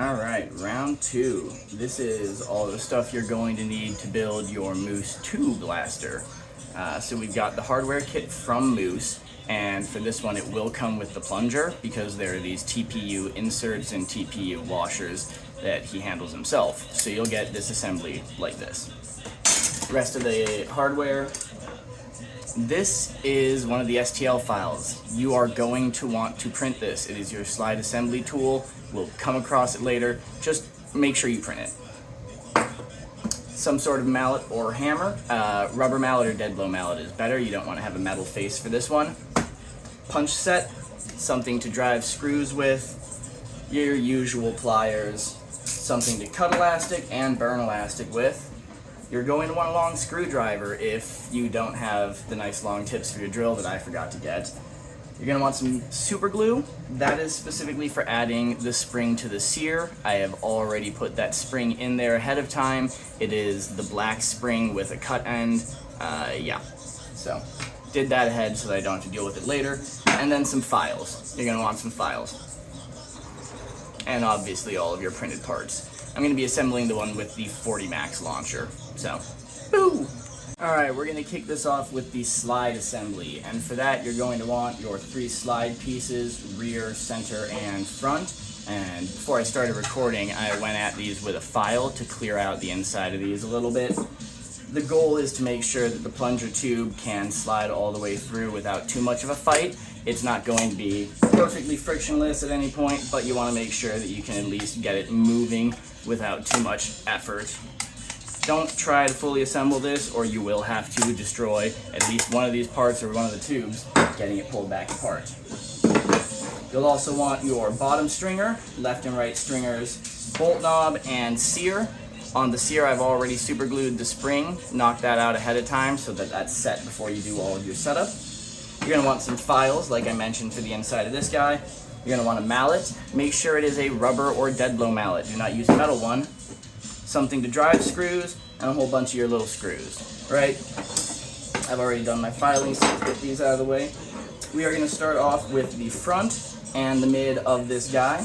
Alright, round two. This is all the stuff you're going to need to build your Moose 2 blaster. So we've got the hardware kit from Moose, and for this one it will come with the plunger because there are these TPU inserts and TPU washers that he handles himself. So you'll get this assembly like this. Rest of the hardware. This is one of the STL files. You are going to want to print this. It is your slide assembly tool. We'll come across it later. Just make sure you print it. Some sort of mallet or hammer. Rubber mallet or dead blow mallet is better. You don't want to have a metal face for this one. Punch set, something to drive screws with. Your usual pliers. Something to cut elastic and burn elastic with. You're going to want a long screwdriver if you don't have the nice long tips for your drill that I forgot to get. You're going to want some super glue. That is specifically for adding the spring to the sear. I have already put that spring in there ahead of time. It is the black spring with a cut end. So did that ahead so that I don't have to deal with it later. And then some files. You're going to want some files. And obviously all of your printed parts. I'm going to be assembling the one with the 40 Max launcher. So, boo! Alright, we're going to kick this off with the slide assembly, and for that you're going to want your 3 slide pieces, rear, center, and front. And before I started recording, I went at these with a file to clear out the inside of these a little bit. The goal is to make sure that the plunger tube can slide all the way through without too much of a fight. It's not going to be perfectly frictionless at any point, but you want to make sure that you can at least get it moving without too much effort. Don't try to fully assemble this or you will have to destroy at least one of these parts or one of the tubes getting it pulled back apart. You'll also want your bottom stringer, left and right stringers, bolt knob, and sear. On the sear I've already super glued the spring, knock that out ahead of time so that that's set before you do all of your setup. You're going to want some files like I mentioned for the inside of this guy. You're going to want a mallet. Make sure it is a rubber or dead blow mallet. Do not use a metal one. Something to drive screws, and a whole bunch of your little screws. Right? I've already done my filing, so let's get these out of the way. We are going to start off with the front and the mid of this guy.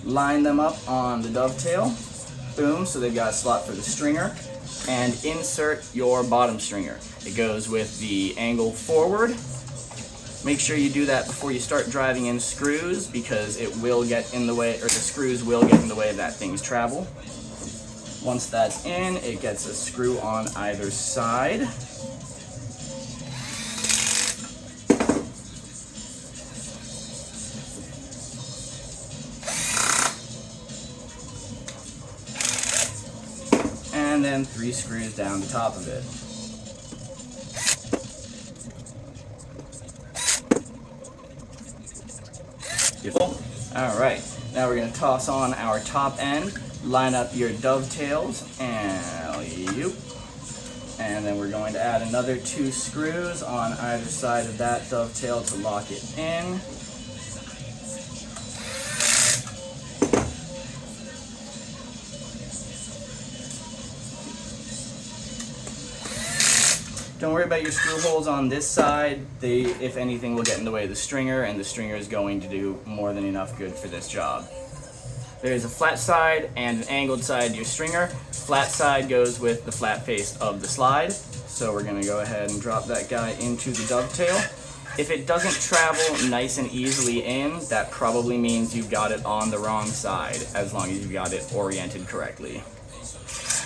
Line them up on the dovetail. Boom, so they've got a slot for the stringer. And insert your bottom stringer. It goes with the angle forward. Make sure you do that before you start driving in screws because it will get in the way, or the screws will get in the way of that thing's travel. Once that's in, it gets a screw on either side. And then 3 screws down the top of it. Beautiful. Alright, now we're going to toss on our top end. Line up your dovetails, and then we're going to add another 2 screws on either side of that dovetail to lock it in. Don't worry about your screw holes on this side. They, if anything, will get in the way of the stringer, and the stringer is going to do more than enough good for this job. There's a flat side and an angled side to your stringer. Flat side goes with the flat face of the slide. So we're going to go ahead and drop that guy into the dovetail. If it doesn't travel nice and easily in, that probably means you've got it on the wrong side, as long as you've got it oriented correctly.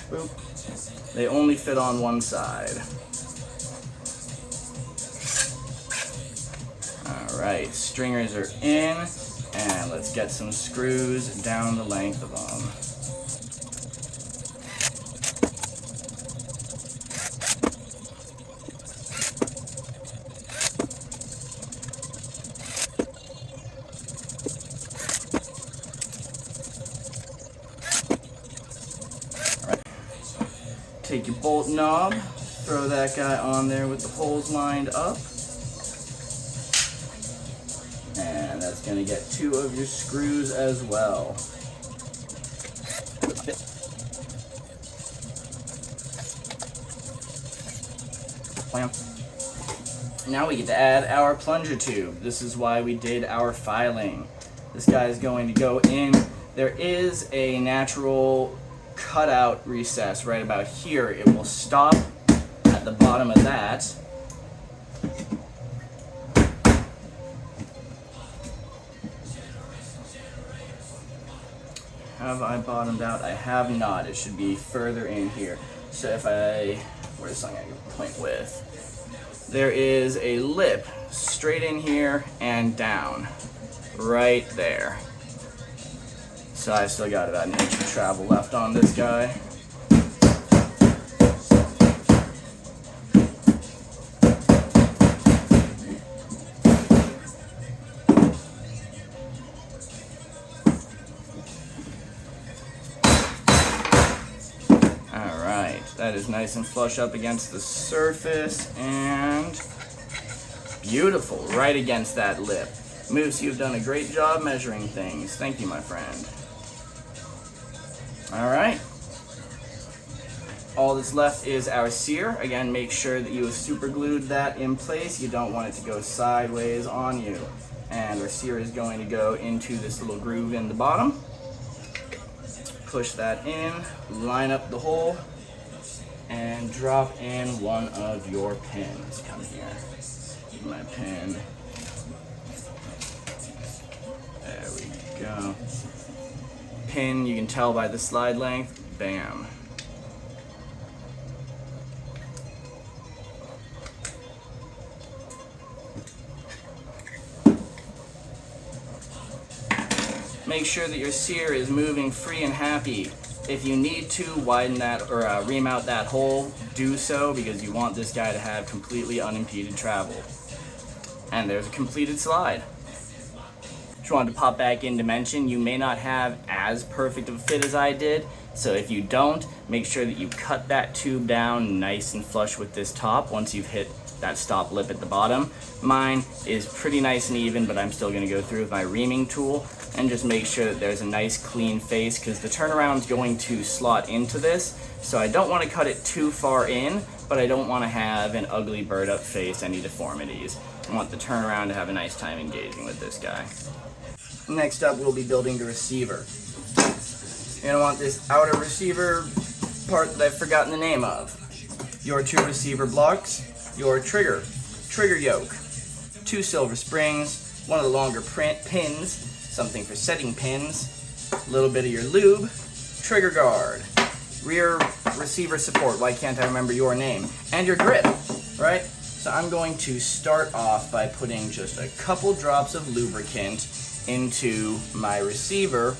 Boop. They only fit on one side. Alright, stringers are in. And let's get some screws down the length of them. Alright. Take your bolt knob, throw that guy on there with the holes lined up. And that's going to get 2 of your screws as well. Now we get to add our plunger tube. This is why we did our filing. This guy is going to go in There is a natural cutout recess right about here. It will stop at the bottom of that. Have I bottomed out? I have not. It should be further in here. So if where's something I can point with? There is a lip straight in here and down. Right there. So I've still got about an inch of travel left on this guy. Alright, that is nice and flush up against the surface, and beautiful, right against that lip. Moose, you've done a great job measuring things. Thank you, my friend. Alright. All that's left is our sear. Again, make sure that you have super glued that in place. You don't want it to go sideways on you. And our sear is going to go into this little groove in the bottom. Push that in, line up the hole, and drop in one of your pins. Come here. My pin. There we go. Pin, you can tell by the slide length. Bam. Make sure that your sear is moving free and happy. If you need to widen that or ream out that hole, do so, because you want this guy to have completely unimpeded travel. And there's a completed slide. Just wanted to pop back in to mention, you may not have as perfect of a fit as I did, so if you don't, make sure that you cut that tube down nice and flush with this top once you've hit that stop lip at the bottom. Mine is pretty nice and even, but I'm still going to go through with my reaming tool and just make sure that there's a nice clean face, because the turnaround is going to slot into this, so I don't want to cut it too far in, but I don't want to have an ugly bird up face, any deformities. I want the turnaround to have a nice time engaging with this guy. Next up, we'll be building the receiver. You're going to want this outer receiver part that I've forgotten the name of. Your two receiver blocks, your trigger yoke, 2 silver springs, one of the longer pins, something for setting pins, a little bit of your lube, trigger guard, rear receiver support, why can't I remember your name, and your grip, right? So I'm going to start off by putting just a couple drops of lubricant into my receiver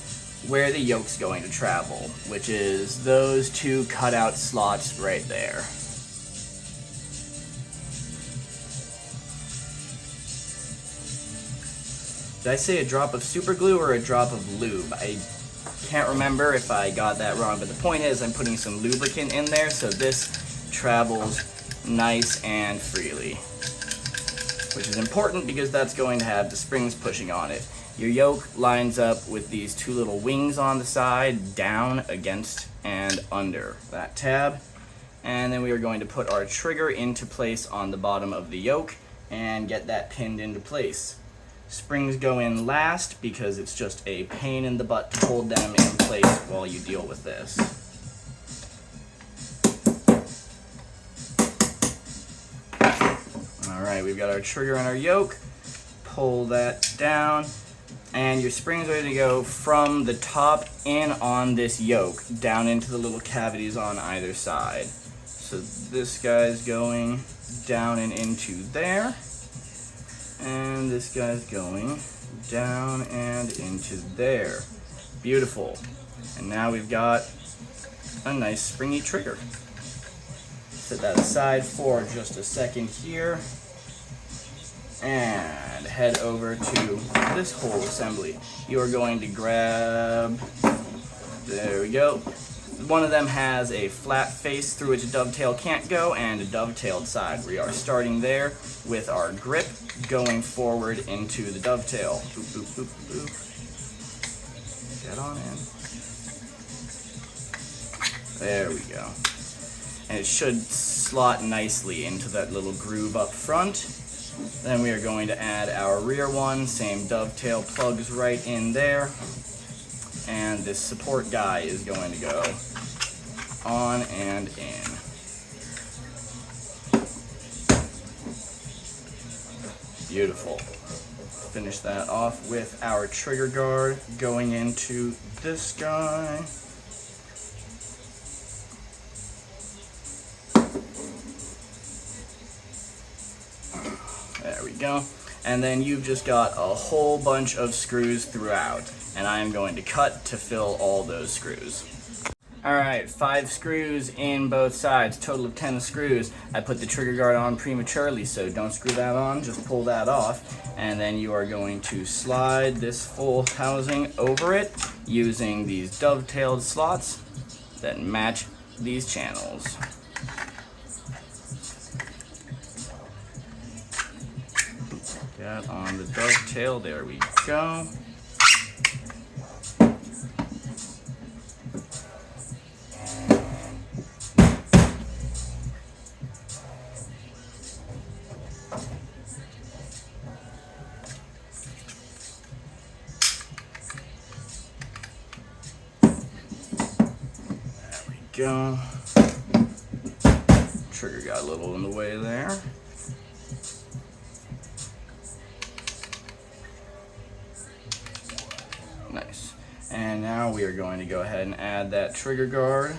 where the yoke's going to travel, which is those 2 cutout slots right there. Did I say a drop of super glue or a drop of lube? I can't remember if I got that wrong, but the point is I'm putting some lubricant in there so this travels nice and freely, which is important because that's going to have the springs pushing on it. Your yoke lines up with these 2 little wings on the side, down against and under that tab. And then we are going to put our trigger into place on the bottom of the yoke and get that pinned into place. Springs go in last because it's just a pain in the butt to hold them in place while you deal with this. Alright, we've got our trigger and our yoke. Pull that down, and your spring's ready to go from the top in on this yoke down into the little cavities on either side. So this guy's going down and into there, and this guy's going down and into there. Beautiful. And now we've got a nice springy trigger. Set that aside for just a second here, and head over to this whole assembly. You are going to grab, there we go. One of them has a flat face through which a dovetail can't go, and a dovetailed side. We are starting there with our grip going forward into the dovetail. Boop, boop, boop, boop. Get on in. There we go. And it should slot nicely into that little groove up front. Then we are going to add our rear one, same dovetail plugs right in there. And and this support guy is going to go on and in. Beautiful. Finish that off with our trigger guard going into this guy. There we go. And then you've just got a whole bunch of screws throughout, and I am going to cut to fill all those screws. Alright, 5 screws in both sides, total of 10 screws. I put the trigger guard on prematurely, so don't screw that on, just pull that off. And then you are going to slide this full housing over it using these dovetailed slots that match these channels. That on the dovetail, there we go. Go. Trigger got a little in the way there. Nice. And now we are going to go ahead and add that trigger guard.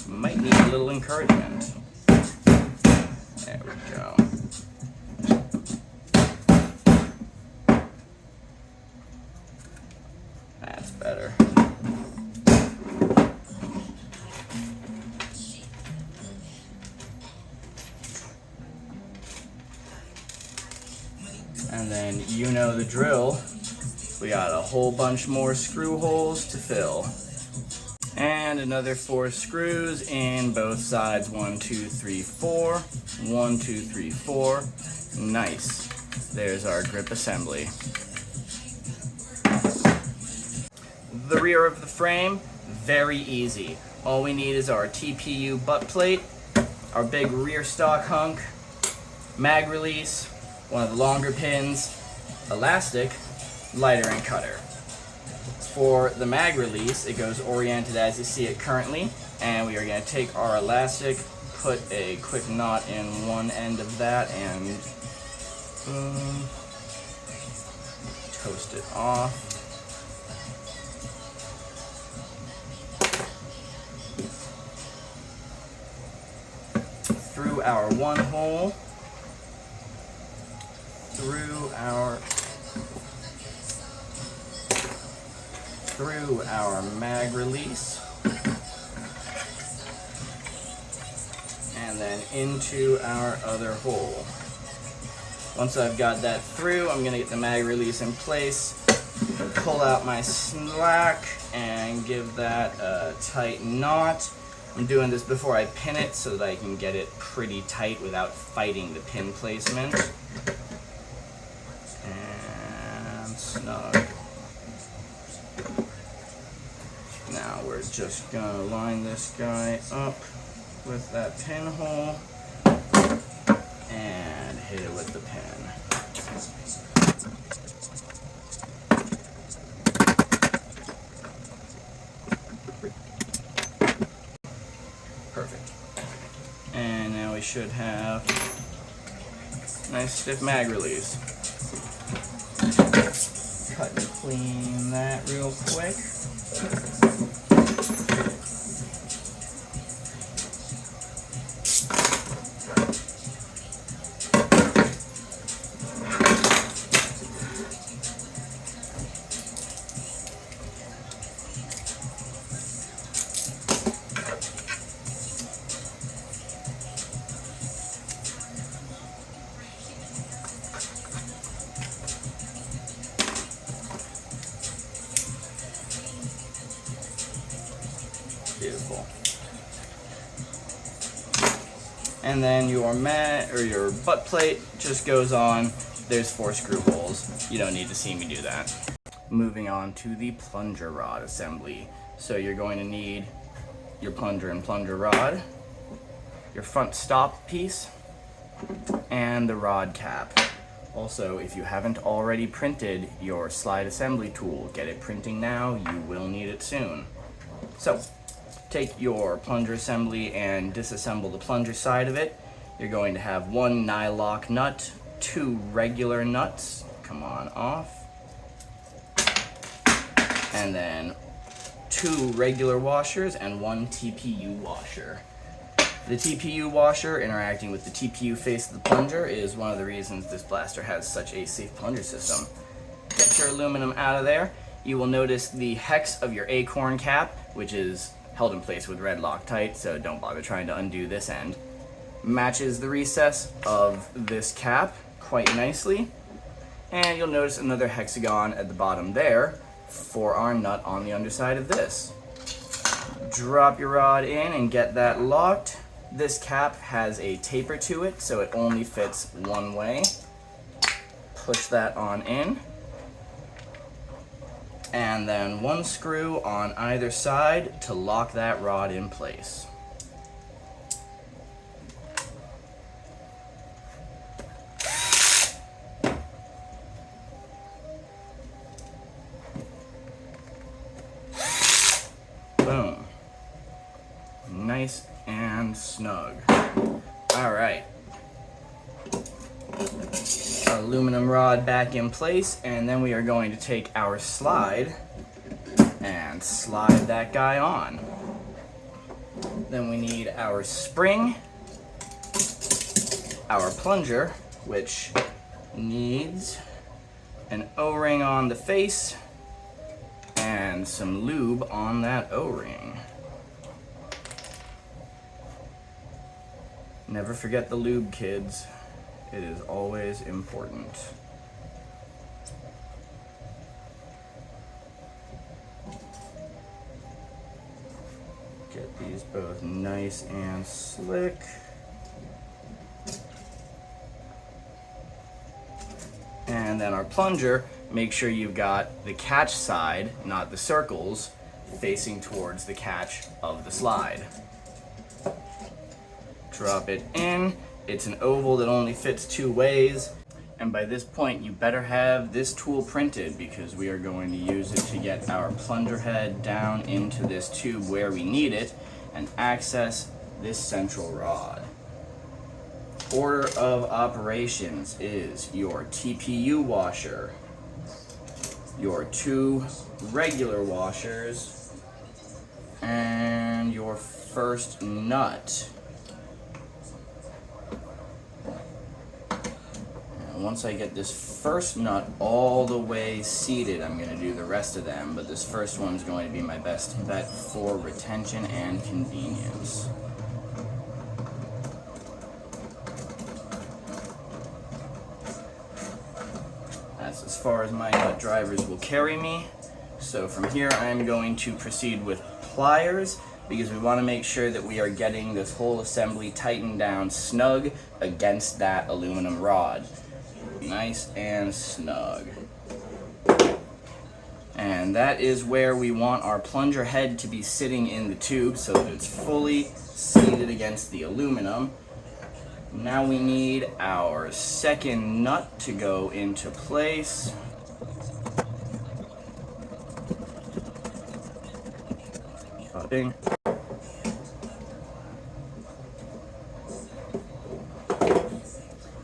Might need a little encouragement. There we go. That's better. And then you know the drill. We got a whole bunch more screw holes to fill. And another 4 screws in both sides. 1, 2, 3, 4. 1, 2, 3, 4. Nice. There's our grip assembly. The rear of the frame, very easy. All we need is our TPU butt plate, our big rear stock hunk, mag release, one of the longer pins, elastic, lighter, and cutter. For the mag release, it goes oriented as you see it currently, and we are going to take our elastic, put a quick knot in one end of that, and toast it off. Through our one hole, through our mag release, and then into our other hole. Once I've got that through, I'm going to get the mag release in place, pull out my slack, and give that a tight knot. I'm doing this before I pin it so that I can get it pretty tight without fighting the pin placement. And snug. Now we're just going to line this guy up with that pinhole and hit it with the pin. Perfect. And now we should have nice stiff mag release. Cut and clean that real quick. And then your mat or your butt plate just goes on. There's 4 screw holes. You don't need to see me do that. Moving on to the plunger rod assembly. So you're going to need your plunger and plunger rod, your front stop piece, and the rod cap. Also, if you haven't already printed your slide assembly tool, get it printing now. You will need it soon. So, take your plunger assembly and disassemble the plunger side of it. You're going to have 1 nylock nut, 2 regular nuts, come on off, and then 2 regular washers and 1 TPU washer. The TPU washer interacting with the TPU face of the plunger is one of the reasons this blaster has such a safe plunger system. Get your aluminum out of there. You will notice the hex of your acorn cap, which is held in place with red Loctite, so don't bother trying to undo this end. Matches the recess of this cap quite nicely. And you'll notice another hexagon at the bottom there for our nut on the underside of this. Drop your rod in and get that locked. This cap has a taper to it, so it only fits one way. Push that on in. And then 1 screw on either side to lock that rod in place. Boom. Nice and snug. All right. Aluminum rod back in place, and then we are going to take our slide and slide that guy on. Then we need our spring, our plunger, which needs an O-ring on the face and some lube on that O-ring. Never forget the lube, kids. It is always important. Get these both nice and slick. And then our plunger, make sure you've got the catch side, not the circles, facing towards the catch of the slide. Drop it in. It's an oval that only fits 2 ways. And by this point, you better have this tool printed because we are going to use it to get our plunger head down into this tube where we need it and access this central rod. Order of operations is your TPU washer, your 2 regular washers, and your first nut. Once I get this first nut all the way seated, I'm going to do the rest of them, but this first one's going to be my best bet for retention and convenience. That's as far as my nut drivers will carry me. So from here I'm going to proceed with pliers because we want to make sure that we are getting this whole assembly tightened down snug against that aluminum rod. Nice and snug. And that is where we want our plunger head to be sitting in the tube so that it's fully seated against the aluminum. Now we need our second nut to go into place. Ding.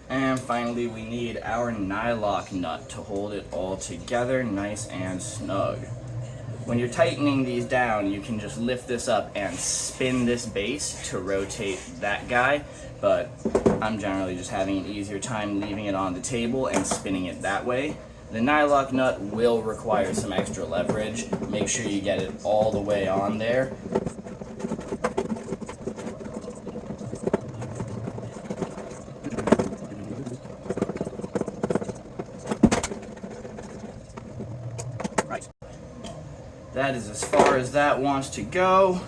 And finally, we need our nylock nut to hold it all together nice and snug. When you're tightening these down, you can just lift this up and spin this base to rotate that guy, but I'm generally just having an easier time leaving it on the table and spinning it that way. The nylock nut will require some extra leverage. Make sure you get it all the way on there. That is as far as that wants to go.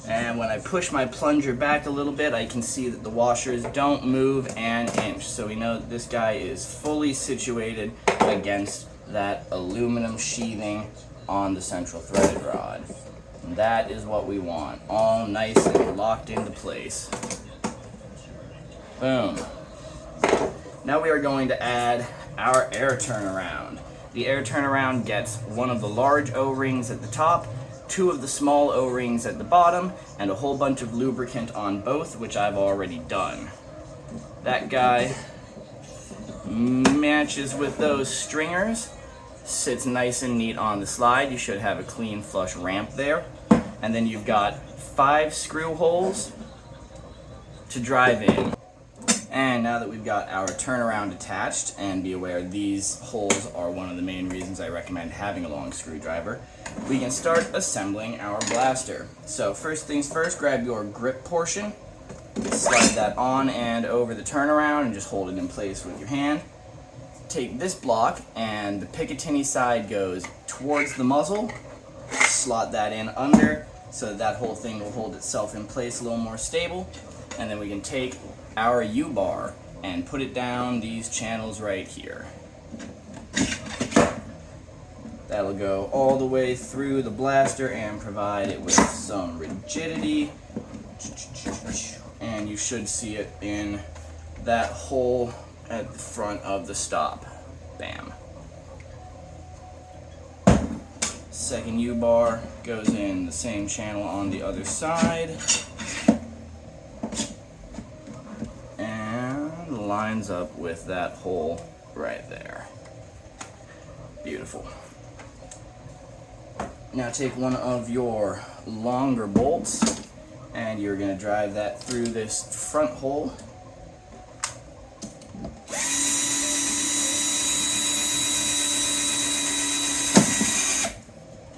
And And when I push my plunger back a little bit, I can see that the washers don't move an inch. So we know that this guy is fully situated against that aluminum sheathing on the central threaded rod. And that is what we want, all nice and locked into place. Boom. Now we are going to add our air turnaround. The air turnaround gets one of the large O-rings at the top, two of the small O-rings at the bottom, and a whole bunch of lubricant on both, which I've already done. That guy matches with those stringers, sits nice and neat on the slide. You should have a clean flush ramp there. And then you've got 5 screw holes to drive in. And now that we've got our turnaround attached, and be aware these holes are one of the main reasons I recommend having a long screwdriver, we can start assembling our blaster. So first things first, grab your grip portion, slide that on and over the turnaround and just hold it in place with your hand. Take this block and the Picatinny side goes towards the muzzle, slot that in under so that that whole thing will hold itself in place a little more stable. And then we can take our U-bar and put it down these channels right here. That'll go all the way through the blaster and provide it with some rigidity. And you should see it in that hole at the front of the stop. Bam. Second U-bar goes in the same channel on the other side. And lines up with that hole right there. Beautiful. Now take one of your longer bolts and you're going to drive that through this front hole.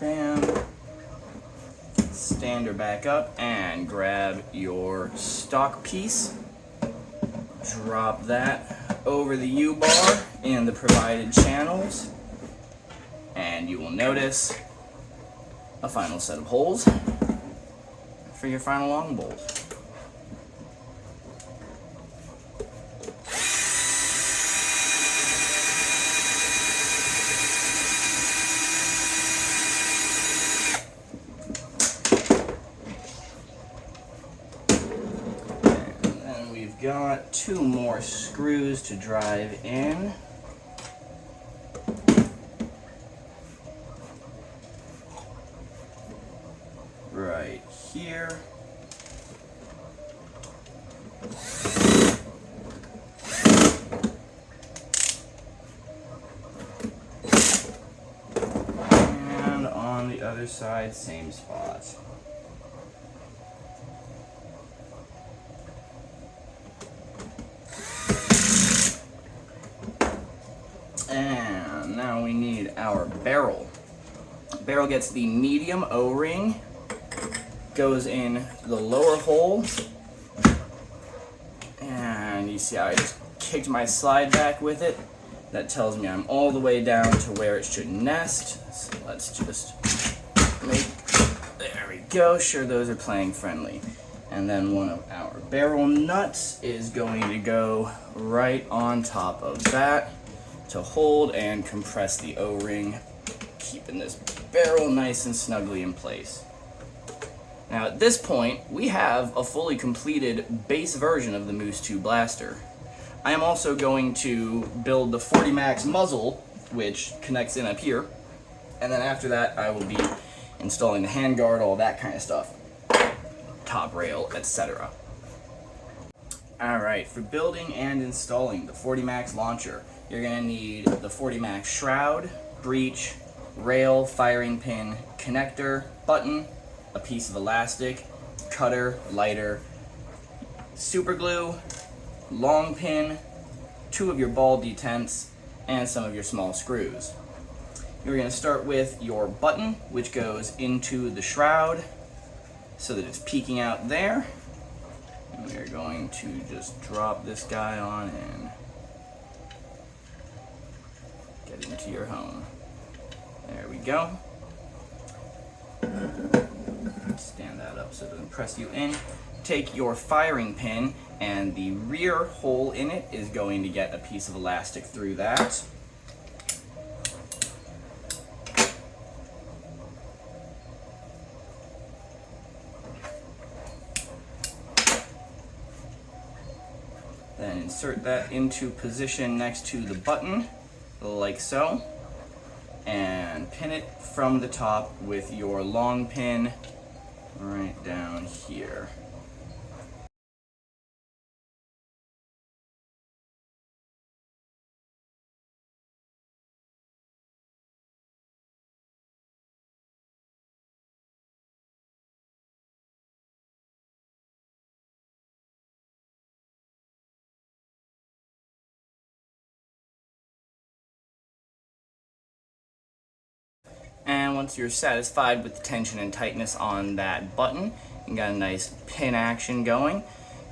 Bam. Stand her back up and grab your stock piece. Drop that over the U-bar in the provided channels. And you will notice a final set of holes for your final long bolt. Got 2 more screws to drive in. Right here. And on the other side, same spot. And now we need our barrel. Barrel gets the medium O-ring, goes in the lower hole, and you see how I just kicked my slide back with it. That tells me I'm all the way down to where it should nest. So let's just there we go, sure those are playing friendly. And then one of our barrel nuts is going to go right on top of that to hold and compress the O-ring, keeping this barrel nice and snugly in place. Now at this point, we have a fully completed base version of the Moose 2 blaster. I am also going to build the 40 Max muzzle, which connects in up here, and then after that I will be installing the handguard, all that kind of stuff, top rail, etc. Alright, for building and installing the 40 Max launcher, you're going to need the 40 Max shroud, breech, rail, firing pin, connector, button, a piece of elastic, cutter, lighter, super glue, long pin, 2 of your ball detents, and some of your small screws. You're going to start with your button, which goes into the shroud so that it's peeking out there. And we're going to just drop this guy on in. Get into your home. There we go. Stand that up so it doesn't press you in. Take your firing pin, and the rear hole in it is going to get a piece of elastic through that. Then insert that into position next to the button, like so, and pin it from the top with your long pin right down here. And once you're satisfied with the tension and tightness on that button, you got a nice pin action going.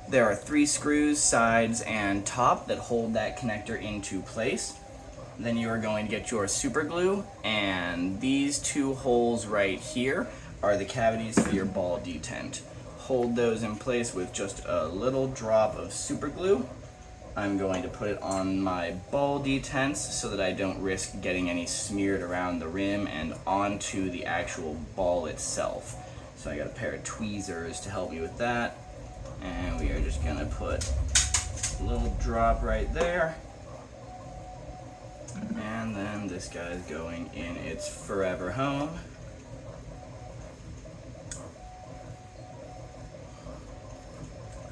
There are 3 screws, sides and top, that hold that connector into place. Then you are going to get your super glue, and these 2 holes right here are the cavities for your ball detent. Hold those in place with just a little drop of super glue. I'm going to put it on my ball detents so that I don't risk getting any smeared around the rim and onto the actual ball itself. So I got a pair of tweezers to help me with that. And we are just gonna put a little drop right there. And then this guy's going in its forever home.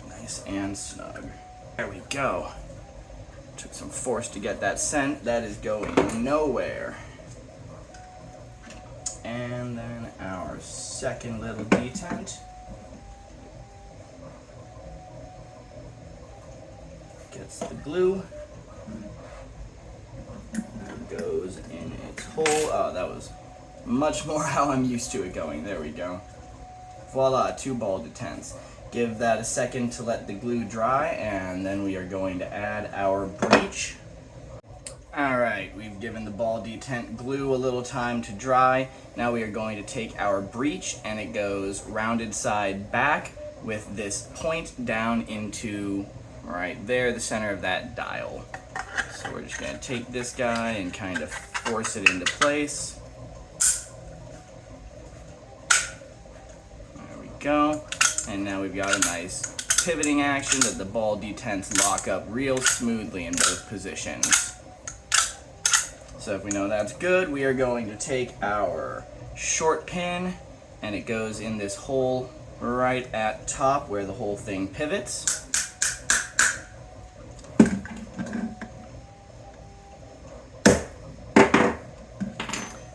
Nice and snug. There we go. Took some force to get that sent. That is going nowhere. And then our second little detent. Gets the glue. Goes in its hole. Oh, that was much more how I'm used to it going. There we go. Voila, 2 ball detents. Give that a second to let the glue dry, and then we are going to add our breech. Alright, we've given the ball detent glue a little time to dry. Now we are going to take our breech, and it goes rounded side back with this point down into right there, the center of that dial. So we're just going to take this guy and kind of force it into place. There we go. And now we've got a nice pivoting action that the ball detents lock up real smoothly in both positions. So if we know that's good, we are going to take our short pin, and it goes in this hole right at top where the whole thing pivots.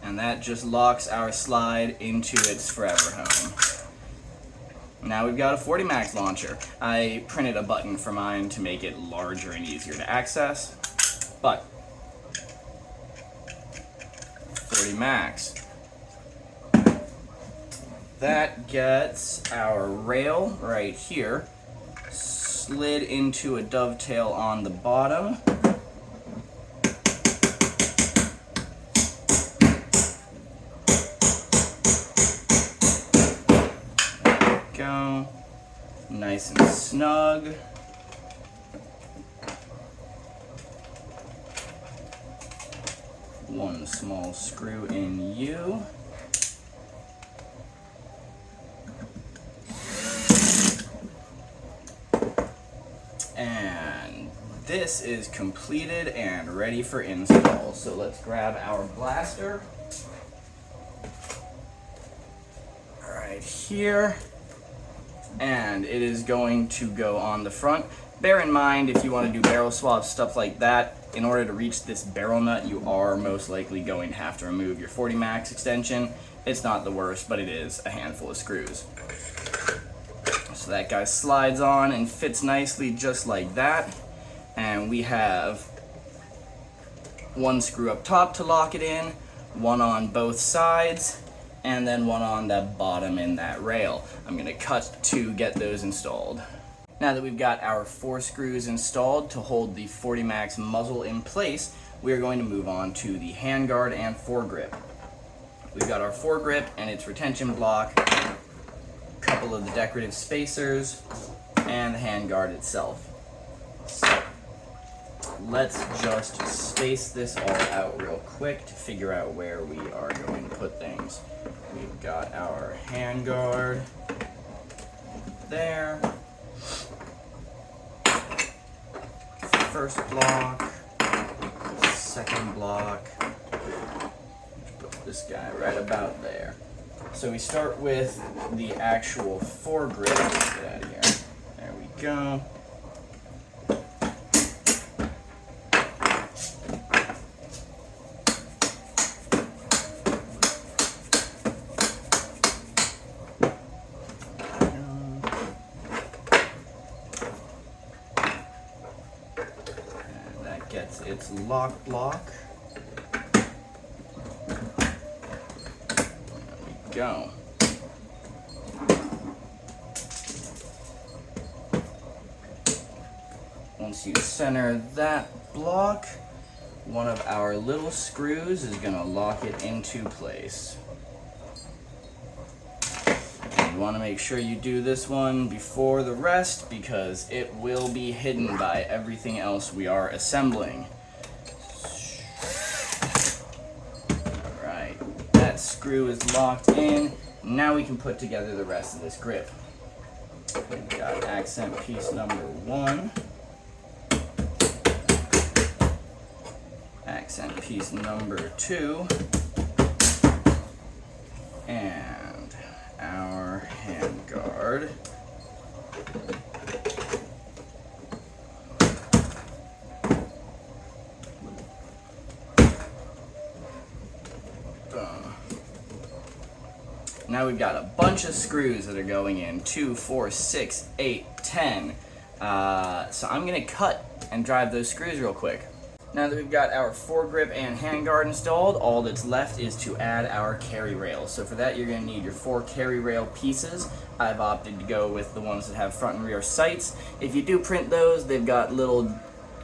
And that just locks our slide into its forever home. Now we've got a 40 Max launcher. I printed a button for mine to make it larger and easier to access, but 40 Max. That gets our rail right here slid into a dovetail on the bottom. Go. Nice and snug. One small screw in U. And this is completed and ready for install. So let's grab our blaster. Right here. And it is going to go on the front. Bear in mind, if you want to do barrel swaps, stuff like that, in order to reach this barrel nut, you are most likely going to have to remove your 40 Max extension. It's not the worst, but it is a handful of screws. So that guy slides on and fits nicely just like that. And we have one screw up top to lock it in, one on both sides, and then one on the bottom in that rail. I'm gonna cut to get those installed. Now that we've got our 4 screws installed to hold the 40 Max muzzle in place, we are going to move on to the handguard and foregrip. We've got our foregrip and its retention block, couple couple of the decorative spacers, and the handguard itself. So let's just space this all out real quick to figure out where we are going to put things. We've got our handguard there. First block, second block. Put this guy right about there. So we start with the actual foregrip. Get out of here. There we go. And that gets its lock block. Go. Once you center that block, one of our little screws is going to lock it into place. And you want to make sure you do this one before the rest because it will be hidden by everything else we are assembling. That screw is locked in. Now we can put together the rest of this grip. We've got accent piece number 1, accent piece number 2, and our handguard. Now we've got a bunch of screws that are going in, 2, 4, 6, 8, 10. So I'm gonna cut and drive those screws real quick. Now that we've got our foregrip and handguard installed, all that's left is to add our carry rails. So for that, you're gonna need your 4 carry rail pieces. I've opted to go with the ones that have front and rear sights. If you do print those, they've got little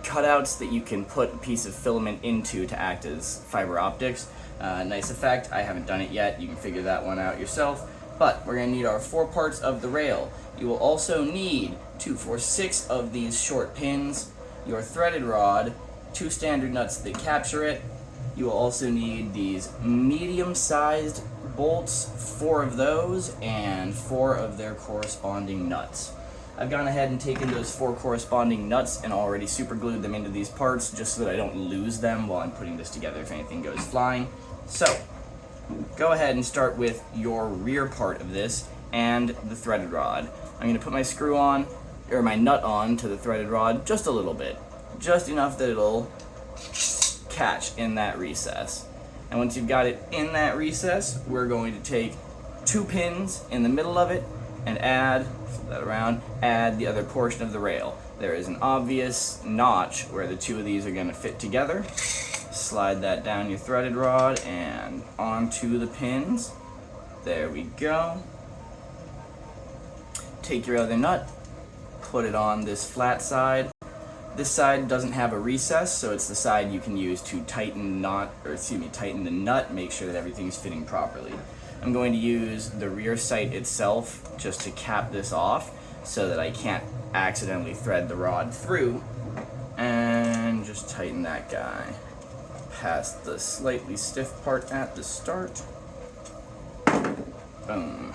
cutouts that you can put a piece of filament into to act as fiber optics. Nice effect. I haven't done it yet. You can figure that one out yourself. But we're going to need our 4 parts of the rail. You will also need 2, 4, 6 of these short pins, your threaded rod, 2 standard nuts that capture it. You will also need these medium-sized bolts, 4 of those, and 4 of their corresponding nuts. I've gone ahead and taken those 4 corresponding nuts and already super glued them into these parts just so that I don't lose them while I'm putting this together if anything goes flying. So, go ahead and start with your rear part of this and the threaded rod. I'm going to put my screw on, or my nut on to the threaded rod just a little bit. Just enough that it'll catch in that recess. And once you've got it in that recess, we're going to take 2 pins in the middle of it and flip that around, add the other portion of the rail. There is an obvious notch where the 2 of these are going to fit together. Slide that down your threaded rod and onto the pins. There we go. Take your other nut, put it on this flat side. This side doesn't have a recess, so it's the side you can use to tighten the nut, make sure that everything's fitting properly. I'm going to use the rear sight itself just to cap this off so that I can't accidentally thread the rod through, and just tighten that guy past the slightly stiff part at the start. Boom.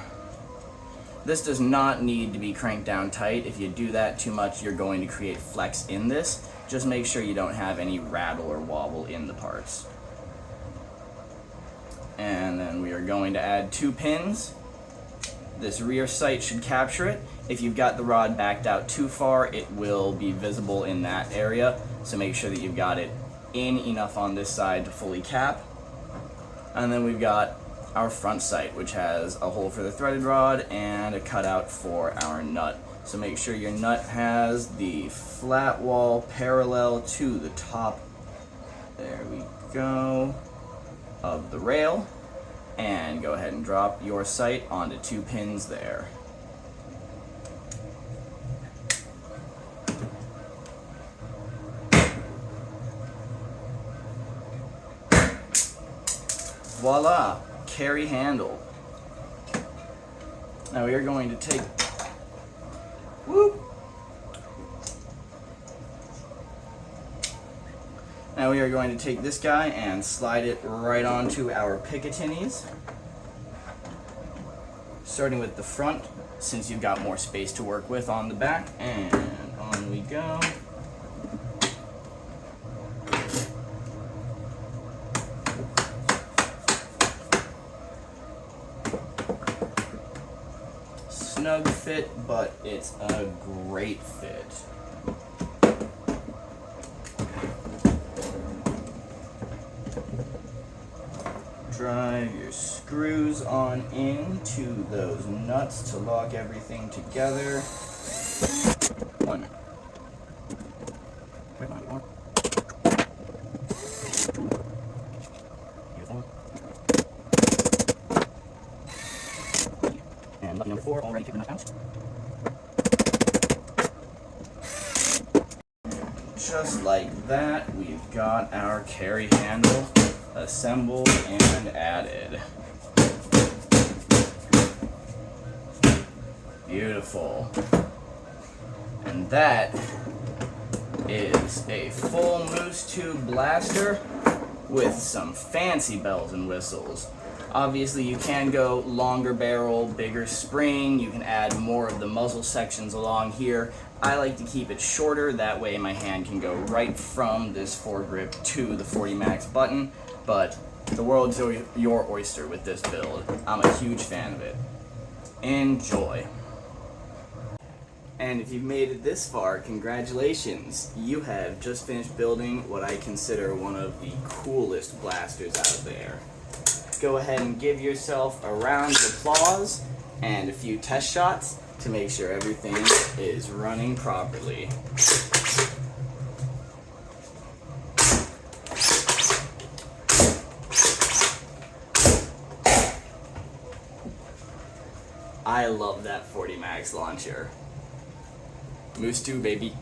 This does not need to be cranked down tight. If you do that too much, you're going to create flex in this. Just make sure you don't have any rattle or wobble in the parts. And then we are going to add 2 pins. This rear sight should capture it. If you've got the rod backed out too far, it will be visible in that area. So make sure that you've got it in enough on this side to fully cap. And then we've got our front sight, which has a hole for the threaded rod and a cutout for our nut. So make sure your nut has the flat wall parallel to the top, there we go, of the rail. And go ahead and drop your sight onto 2 pins there. Voila, carry handle. Now we are going to take, whoop. Now we are going to take this guy and slide it right onto our Picatinnies. Starting with the front, since you've got more space to work with on the back, and on we go. Snug fit, but it's a great fit. Drive your screws on into those nuts to lock everything together. One. And nut number 4 already took the nut out. Just like that, we've got our carry handle assembled and added. Beautiful. And that is a full Moose Tube blaster with some fancy bells and whistles. Obviously you can go longer barrel, bigger spring, you can add more of the muzzle sections along here. I like to keep it shorter, that way my hand can go right from this foregrip to the 40 max button, but the world's your oyster with this build. I'm a huge fan of it. Enjoy. And if you've made it this far, congratulations. You have just finished building what I consider one of the coolest blasters out there. Go ahead and give yourself a round of applause and a few test shots to make sure everything is running properly. I love that 40 max launcher. Moose 2, baby.